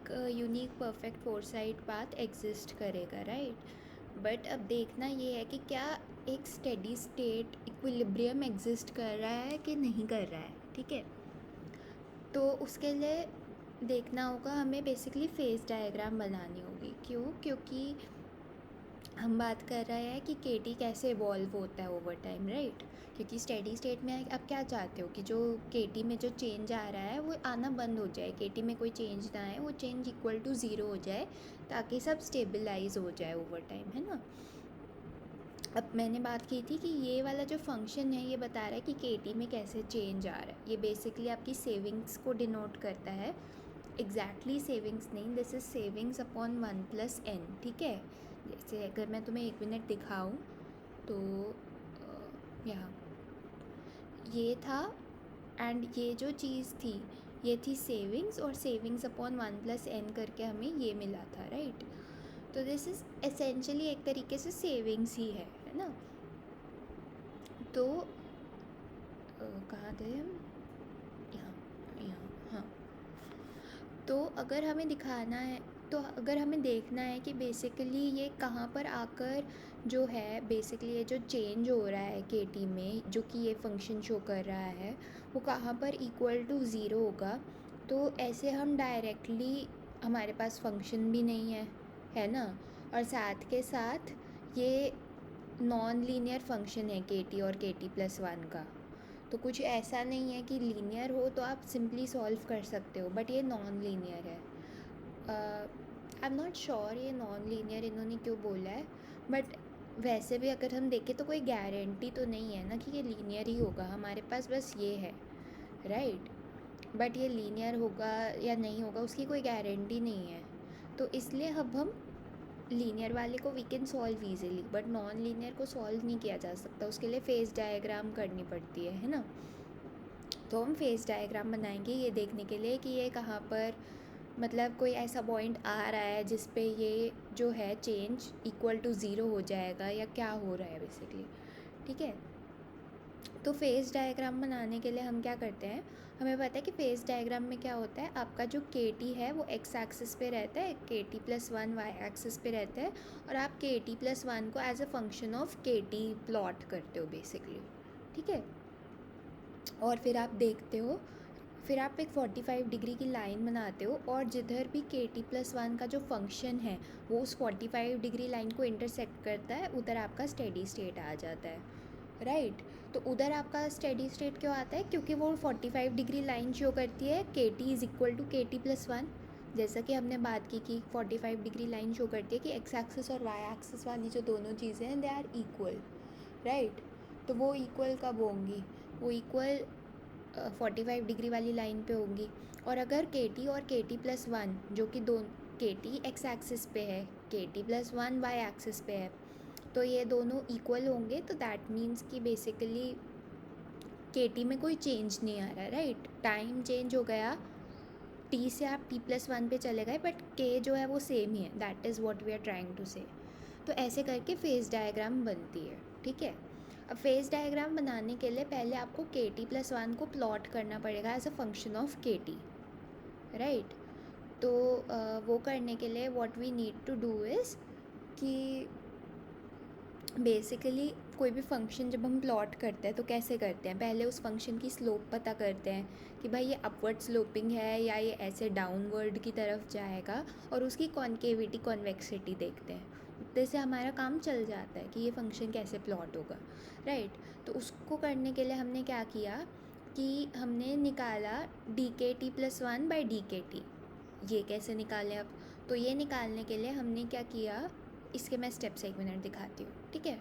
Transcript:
एक unique perfect four side path exist करेगा, right. But अब देखना ये है कि क्या एक स्टेडी स्टेट इक्विलिब्रियम एग्जिस्ट कर रहा है कि नहीं कर रहा है, ठीक है। तो उसके लिए देखना होगा, हमें बेसिकली फेस डायग्राम बनानी होगी। क्यों? क्योंकि हम बात कर रहे हैं कि केटी कैसे इवॉल्व होता है ओवर टाइम, राइट। क्योंकि स्टेडी स्टेट में आप क्या चाहते हो कि जो केटी में जो चेंज आ रहा है वो आना बंद हो जाए, केटी में कोई चेंज ना आए, वो चेंज इक्वल टू ज़ीरो हो जाए, ताकि सब स्टेबलाइज हो जाए ओवर टाइम, है ना। अब मैंने बात की थी कि ये वाला जो फंक्शन है ये बता रहा है कि केटी में कैसे चेंज आ रहा है। ये बेसिकली आपकी सेविंग्स को डिनोट करता है। एग्जैक्टली सेविंग्स नहीं, this is savings upon 1+n, ठीक है। जैसे अगर मैं तुम्हें 1 मिनट दिखाऊं तो यहाँ ये था, एंड ये जो चीज़ थी ये थी सेविंग्स, और सेविंग्स अपॉन 1+n करके हमें ये मिला था, राइट। तो दिस इज़ एसेंशियली एक तरीके से सेविंग्स ही है ना। तो कहाँ थे हम? यहाँ यहाँ हाँ। तो अगर हमें दिखाना है, तो अगर हमें देखना है कि बेसिकली ये कहाँ पर आकर जो है बेसिकली ये जो चेंज हो रहा है केटी में, जो कि ये फंक्शन शो कर रहा है, वो कहाँ पर इक्वल टू ज़ीरो होगा। तो ऐसे हम डायरेक्टली, हमारे पास फंक्शन भी नहीं है ना, और साथ के साथ ये नॉन लीनियर फंक्शन है केटी और KT+1 का। तो कुछ ऐसा नहीं है कि लीनियर हो तो आप सिंपली सॉल्व कर सकते हो, बट ये नॉन लीनियर है। आई एम नॉट श्योर ये नॉन लीनियर इन्होंने क्यों बोला है, बट वैसे भी अगर हम देखें तो कोई गारंटी तो नहीं है ना कि ये लीनियर ही होगा। हमारे पास बस ये है, राइट। बट ये लीनियर होगा या नहीं होगा उसकी कोई गारंटी नहीं है। तो इसलिए अब हम लीनियर वाले को we can solve easily, but non linear को सॉल्व नहीं किया जा सकता, उसके लिए फेस डायग्राम करनी पड़ती है ना। तो हम फेस डायग्राम बनाएंगे ये देखने के लिए कि ये कहाँ पर, मतलब कोई ऐसा पॉइंट आ रहा है जिस पे ये जो है चेंज इक्वल टू ज़ीरो हो जाएगा, या क्या हो रहा है बेसिकली, ठीक है। तो फेस डायग्राम बनाने के लिए हम क्या करते हैं, हमें पता है कि फेस डायग्राम में क्या होता है, आपका जो KT है वो x एक्सिस पे रहता है, KT+1 y एक्सिस पे रहता है, और आप KT+1 को as a function of KT plot करते हो बेसिकली, ठीक है। और फिर आप देखते हो, फिर आप एक 45 डिग्री की लाइन बनाते हो, और जिधर भी KT+1 का जो फंक्शन है वो उस 45 डिग्री लाइन को इंटरसेक्ट करता है, उधर आपका स्टेडी स्टेट आ जाता है, राइट। तो उधर आपका स्टेडी स्टेट क्यों आता है? क्योंकि वो 45 डिग्री लाइन शो करती है KT is equal to KT+1। जैसा कि हमने बात की कि 45 डिग्री लाइन शो करती है कि x एक्सिस और y एक्सिस वाली जो दोनों चीज़ें हैं दे आर इक्वल, राइट। तो वो इक्वल कब होंगी? वो इक्वल 45 डिग्री वाली लाइन पे होंगी। और अगर KT और KT+1 जो कि KT x एक्सिस पे है, KT+1 y एक्सिस पे है, तो ये दोनों इक्वल होंगे, तो दैट मीन्स कि बेसिकली KT में कोई चेंज नहीं आ रहा है, राइट। टाइम चेंज हो गया, T से आप T+1 पे चले गए, बट K जो है वो सेम ही है, that is what we are trying to say. तो ऐसे करके फेस डायग्राम बनती है, ठीक है। अब फेस डायग्राम बनाने के लिए पहले आपको KT+1 को प्लॉट करना पड़ेगा as a function of KT, right. तो वो करने के लिए what we need to do is कि बेसिकली कोई भी फंक्शन जब हम प्लॉट करते हैं तो कैसे करते हैं, पहले उस फंक्शन की स्लोप पता करते हैं कि भाई ये अपवर्ड स्लोपिंग है या ये ऐसे डाउनवर्ड की तरफ जाएगा, और उसकी कॉन्केविटी कॉन्वेक्सिटी देखते हैं। उतने से हमारा काम चल जाता है कि ये फंक्शन कैसे प्लॉट होगा, राइट। तो उसको करने के लिए हमने क्या किया कि हमने निकाला dkt+1/dkt। ये कैसे निकालें अब? तो ये निकालने के लिए हमने क्या किया, इसके मैं स्टेप्स 1 मिनट दिखाती हूँ, ठीक है।